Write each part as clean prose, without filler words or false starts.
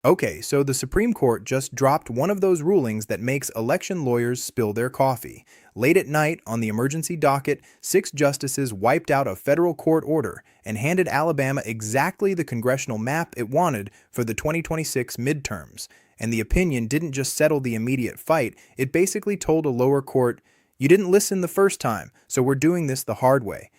Okay, so the Supreme Court just dropped one of those rulings that makes election lawyers spill their coffee. Late at night, on the emergency docket, 6 justices wiped out a federal court order and handed Alabama exactly the congressional map it wanted for the 2026 midterms. And the opinion didn't just settle the immediate fight, it basically told a lower court, "You didn't listen the first time, so we're doing this the hard way."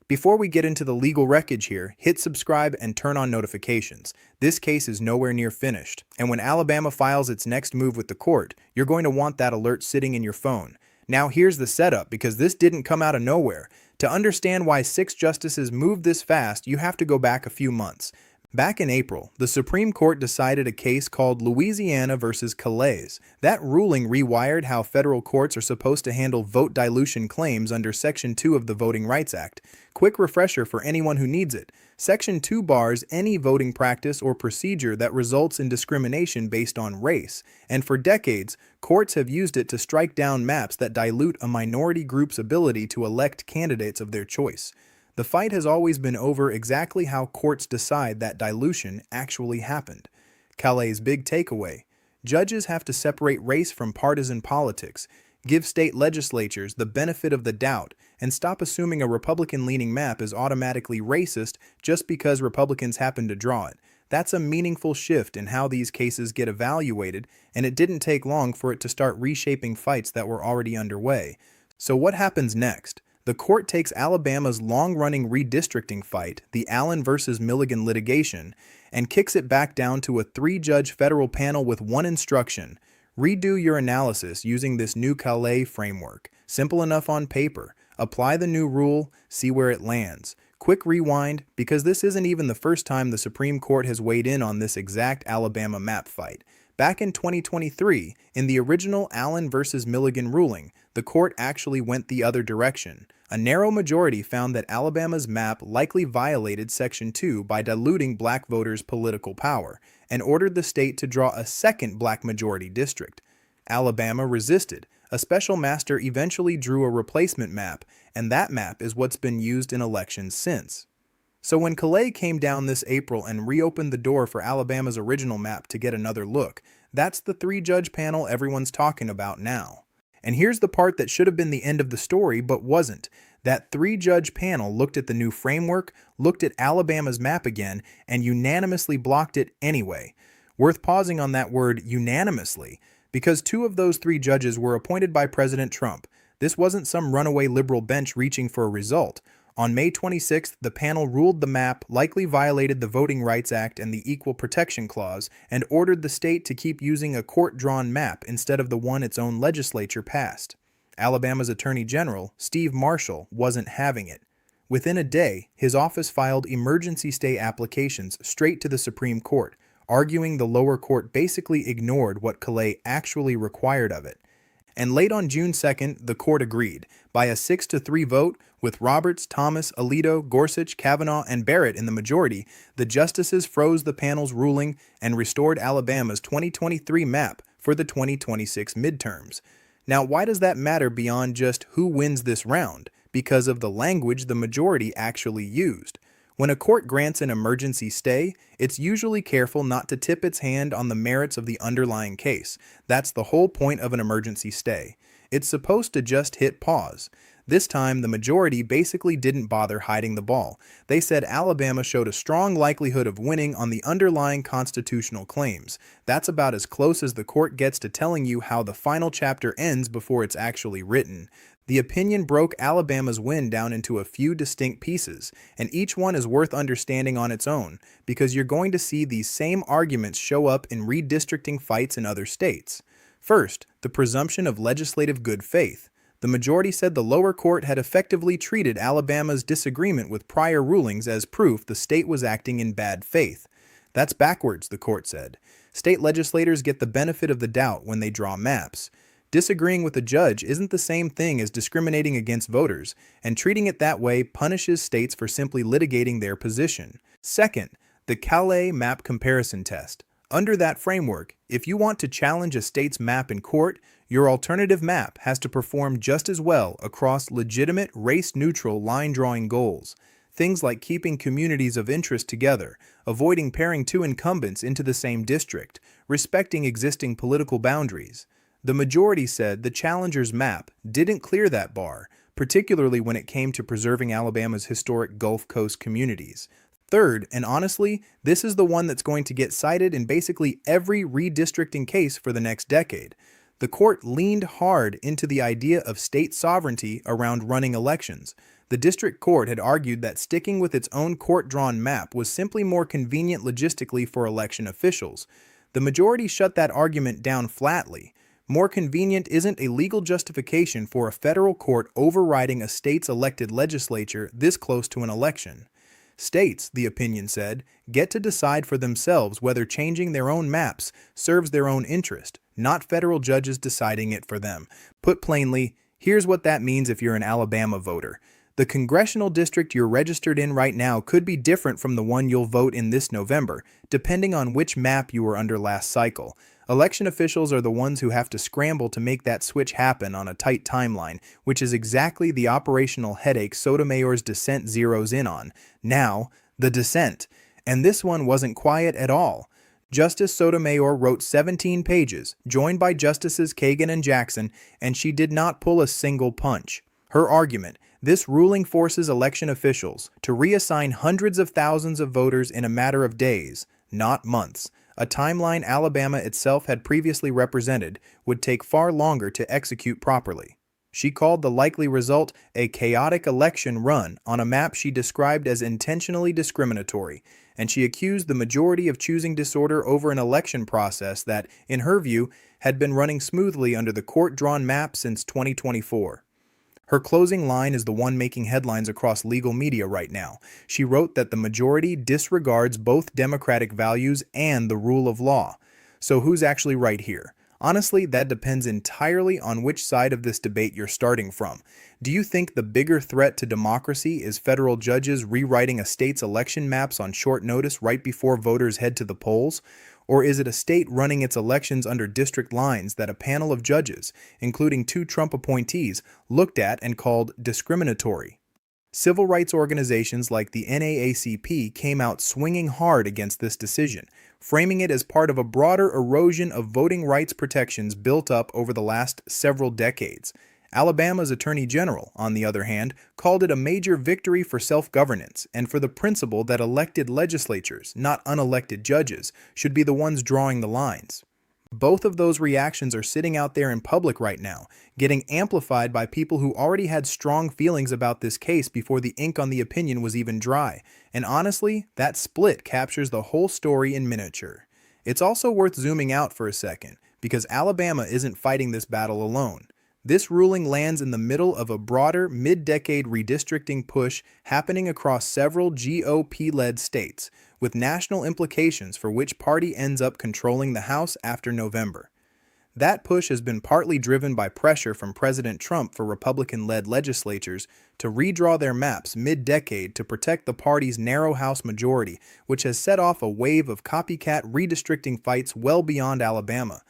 Before we get into the legal wreckage here, hit subscribe and turn on notifications. This case is nowhere near finished, and when Alabama files its next move with the court, you're going to want that alert sitting in your phone. Now here's the setup, because this didn't come out of nowhere. To understand why 6 justices moved this fast, you have to go back a few months. Back in April, the Supreme Court decided a case called Louisiana versus Callais. That ruling rewired how federal courts are supposed to handle vote dilution claims under Section 2 of the Voting Rights Act. Quick refresher for anyone who needs it. Section 2 bars any voting practice or procedure that results in discrimination based on race, and for decades, courts have used it to strike down maps that dilute a minority group's ability to elect candidates of their choice. The fight has always been over exactly how courts decide that dilution actually happened. Callais' big takeaway: judges have to separate race from partisan politics, give state legislatures the benefit of the doubt, and stop assuming a Republican-leaning map is automatically racist just because Republicans happen to draw it. That's a meaningful shift in how these cases get evaluated, and it didn't take long for it to start reshaping fights that were already underway. So what happens next? The court takes Alabama's long-running redistricting fight, the Allen versus Milligan litigation, and kicks it back down to a 3-judge federal panel with one instruction: redo your analysis using this new Callais framework. Simple enough on paper. Apply the new rule, see where it lands. Quick rewind, because this isn't even the first time the Supreme Court has weighed in on this exact Alabama map fight. Back in 2023, in the original Allen versus Milligan ruling, the court actually went the other direction. A narrow majority found that Alabama's map likely violated Section 2 by diluting black voters' political power, and ordered the state to draw a second black majority district. Alabama resisted. A special master eventually drew a replacement map, and that map is what's been used in elections since. So when Callais came down this April and reopened the door for Alabama's original map to get another look, that's the 3-judge panel everyone's talking about now. And here's the part that should have been the end of the story but wasn't. That 3-judge panel looked at the new framework, looked at Alabama's map again, and unanimously blocked it anyway. Worth pausing on that word unanimously, because 2 of those 3 judges were appointed by President Trump. This wasn't some runaway liberal bench reaching for a result. On May 26th, the panel ruled the map likely violated the Voting Rights Act and the Equal Protection Clause, and ordered the state to keep using a court-drawn map instead of the one its own legislature passed. Alabama's Attorney General, Steve Marshall, wasn't having it. Within a day, his office filed emergency stay applications straight to the Supreme Court, arguing the lower court basically ignored what Callais actually required of it. And late on June 2nd, the court agreed, by a 6-3 vote, with Roberts, Thomas, Alito, Gorsuch, Kavanaugh, and Barrett in the majority. The justices froze the panel's ruling and restored Alabama's 2023 map for the 2026 midterms. Now, why does that matter beyond just who wins this round? Because of the language the majority actually used. When a court grants an emergency stay, it's usually careful not to tip its hand on the merits of the underlying case. That's the whole point of an emergency stay. It's supposed to just hit pause. This time, the majority basically didn't bother hiding the ball. They said Alabama showed a strong likelihood of winning on the underlying constitutional claims. That's about as close as the court gets to telling you how the final chapter ends before it's actually written. The opinion broke Alabama's win down into a few distinct pieces, and each one is worth understanding on its own, because you're going to see these same arguments show up in redistricting fights in other states. First, the presumption of legislative good faith. The majority said the lower court had effectively treated Alabama's disagreement with prior rulings as proof the state was acting in bad faith. That's backwards, the court said. State legislators get the benefit of the doubt when they draw maps. Disagreeing with a judge isn't the same thing as discriminating against voters, and treating it that way punishes states for simply litigating their position. Second, the Callais map comparison test. Under that framework, if you want to challenge a state's map in court, your alternative map has to perform just as well across legitimate race-neutral line-drawing goals. Things like keeping communities of interest together, avoiding pairing 2 incumbents into the same district, respecting existing political boundaries. The majority said the challenger's map didn't clear that bar, particularly when it came to preserving Alabama's historic Gulf Coast communities. Third, and honestly, this is the one that's going to get cited in basically every redistricting case for the next decade. The court leaned hard into the idea of state sovereignty around running elections. The district court had argued that sticking with its own court-drawn map was simply more convenient logistically for election officials. The majority shut that argument down flatly. More convenient isn't a legal justification for a federal court overriding a state's elected legislature this close to an election. States, the opinion said, get to decide for themselves whether changing their own maps serves their own interest, not federal judges deciding it for them. Put plainly, here's what that means if you're an Alabama voter. The congressional district you're registered in right now could be different from the one you'll vote in this November, depending on which map you were under last cycle. Election officials are the ones who have to scramble to make that switch happen on a tight timeline, which is exactly the operational headache Sotomayor's dissent zeroes in on. Now, the dissent. And this one wasn't quiet at all. Justice Sotomayor wrote 17 pages, joined by Justices Kagan and Jackson, and she did not pull a single punch. Her argument: this ruling forces election officials to reassign hundreds of thousands of voters in a matter of days, not months. A timeline Alabama itself had previously represented would take far longer to execute properly. She called the likely result a chaotic election run on a map she described as intentionally discriminatory, and she accused the majority of choosing disorder over an election process that, in her view, had been running smoothly under the court-drawn map since 2024. Her closing line is the one making headlines across legal media right now. She wrote that the majority disregards both democratic values and the rule of law. So who's actually right here? Honestly, that depends entirely on which side of this debate you're starting from. Do you think the bigger threat to democracy is federal judges rewriting a state's election maps on short notice right before voters head to the polls? Or is it a state running its elections under district lines that a panel of judges, including 2 Trump appointees, looked at and called discriminatory? Civil rights organizations like the NAACP came out swinging hard against this decision, framing it as part of a broader erosion of voting rights protections built up over the last several decades. Alabama's Attorney General, on the other hand, called it a major victory for self-governance and for the principle that elected legislatures, not unelected judges, should be the ones drawing the lines. Both of those reactions are sitting out there in public right now, getting amplified by people who already had strong feelings about this case before the ink on the opinion was even dry. And honestly, that split captures the whole story in miniature. It's also worth zooming out for a second, because Alabama isn't fighting this battle alone. This ruling lands in the middle of a broader mid-decade redistricting push happening across several GOP-led states, with national implications for which party ends up controlling the House after November. That push has been partly driven by pressure from President Trump for Republican-led legislatures to redraw their maps mid-decade to protect the party's narrow House majority, which has set off a wave of copycat redistricting fights well beyond Alabama.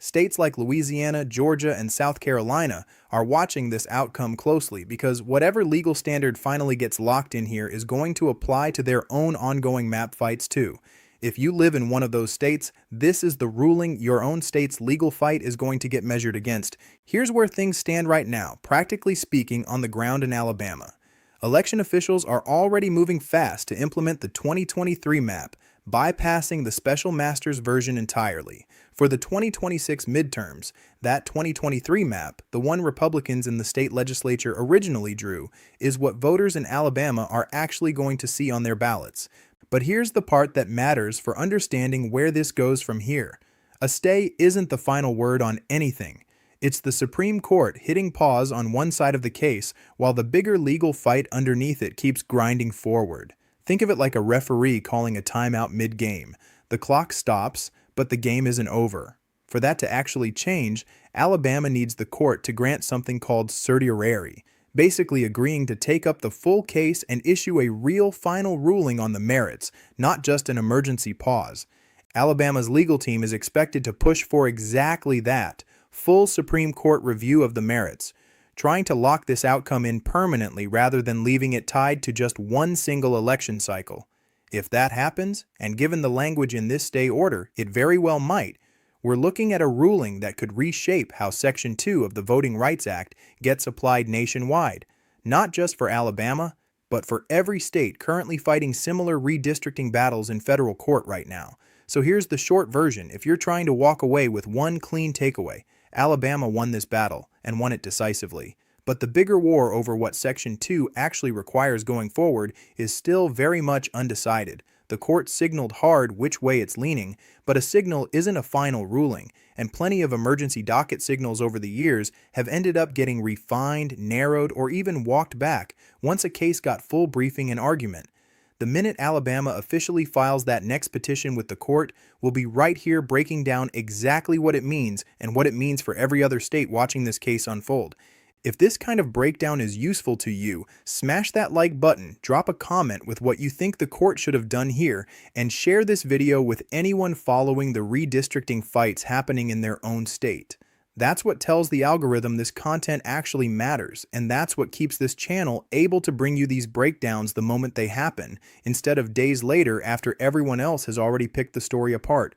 States like Louisiana, Georgia, and South Carolina are watching this outcome closely because whatever legal standard finally gets locked in here is going to apply to their own ongoing map fights too. If you live in one of those states, this is the ruling your own state's legal fight is going to get measured against. Here's where things stand right now, practically speaking, on the ground in Alabama. Election officials are already moving fast to implement the 2023 map, bypassing the special master's version entirely. For the 2026 midterms, that 2023 map, the one Republicans in the state legislature originally drew, is what voters in Alabama are actually going to see on their ballots. But here's the part that matters for understanding where this goes from here. A stay isn't the final word on anything. It's the Supreme Court hitting pause on one side of the case while the bigger legal fight underneath it keeps grinding forward. Think of it like a referee calling a timeout mid-game. The clock stops, but the game isn't over. For that to actually change, Alabama needs the court to grant something called certiorari, basically agreeing to take up the full case and issue a real final ruling on the merits, not just an emergency pause. Alabama's legal team is expected to push for exactly that, full Supreme Court review of the merits, trying to lock this outcome in permanently rather than leaving it tied to just one single election cycle. If that happens, and given the language in this stay order, it very well might, we're looking at a ruling that could reshape how Section 2 of the Voting Rights Act gets applied nationwide, not just for Alabama, but for every state currently fighting similar redistricting battles in federal court right now. So here's the short version. If you're trying to walk away with one clean takeaway, Alabama won this battle and won it decisively. But the bigger war over what Section 2 actually requires going forward is still very much undecided. The court signaled hard which way it's leaning, but a signal isn't a final ruling, and plenty of emergency docket signals over the years have ended up getting refined, narrowed, or even walked back once a case got full briefing and argument. The minute Alabama officially files that next petition with the court, we'll be right here breaking down exactly what it means and what it means for every other state watching this case unfold. If this kind of breakdown is useful to you, smash that like button, drop a comment with what you think the court should have done here, and share this video with anyone following the redistricting fights happening in their own state. That's what tells the algorithm this content actually matters, and that's what keeps this channel able to bring you these breakdowns the moment they happen, instead of days later after everyone else has already picked the story apart.